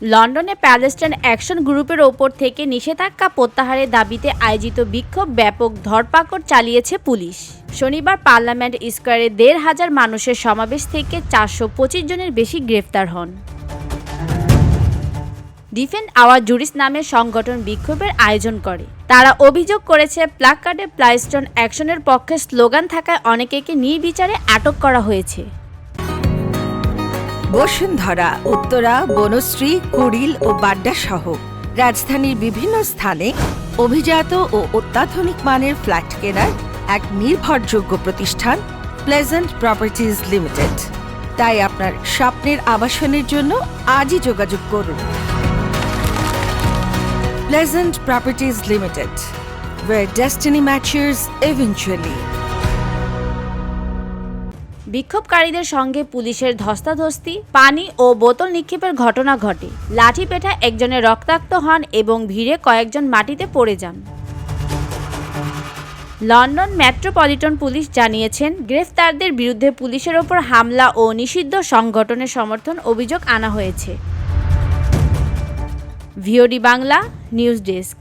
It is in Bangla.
লন্ডনে প্যালেস্টাইন অ্যাকশন গ্রুপের ওপর থেকে নিষেধাজ্ঞা প্রত্যাহারের দাবিতে আয়োজিত বিক্ষোভ ব্যাপক ধরপাকড় চালিয়েছে পুলিশ। শনিবার পার্লামেন্ট স্কোয়ারে ১,৫০০ মানুষের সমাবেশ থেকে ৪২৫ জনের বেশি গ্রেফতার হন। ডিফেন্ড আওয়ার জুরিস নামের সংগঠন বিক্ষোভের আয়োজন করে। তারা অভিযোগ করেছে, প্ল্যাকার্ডে প্যালেস্টাইন অ্যাকশনের পক্ষে স্লোগান থাকায় অনেকেকে নির্বিচারে আটক করা হয়েছে। বসুন্ধরা, উত্তরা, বনশ্রী, কুড়িল ও বাড্ডা সহ রাজধানীর বিভিন্ন স্থানে অভিজাত ও অত্যাধুনিক মানের ফ্ল্যাট কেনার এক নির্ভরযোগ্য প্রতিষ্ঠান প্লেজেন্ট প্রপার্টিজ লিমিটেড। তাই আপনার স্বপ্নের আবাসনের জন্য আজই যোগাযোগ করুন। Pleasant properties limited, where destiny matures eventually। বিক্ষোভকারীদের সঙ্গে পুলিশের ধস্তাধস্তি, পানি ও বোতল নিক্ষেপের ঘটনা ঘটে। লাঠি পেটায় একজনের রক্তাক্ত হন এবং ভিড়ে কয়েকজন মাটিতে পড়ে যান। লন্ডন মেট্রোপলিটন পুলিশ জানিয়েছেন, গ্রেফতারদের বিরুদ্ধে পুলিশের ওপর হামলা ও নিষিদ্ধ সংগঠনের সমর্থন অভিযোগ আনা হয়েছে। VOD Bangla news desk.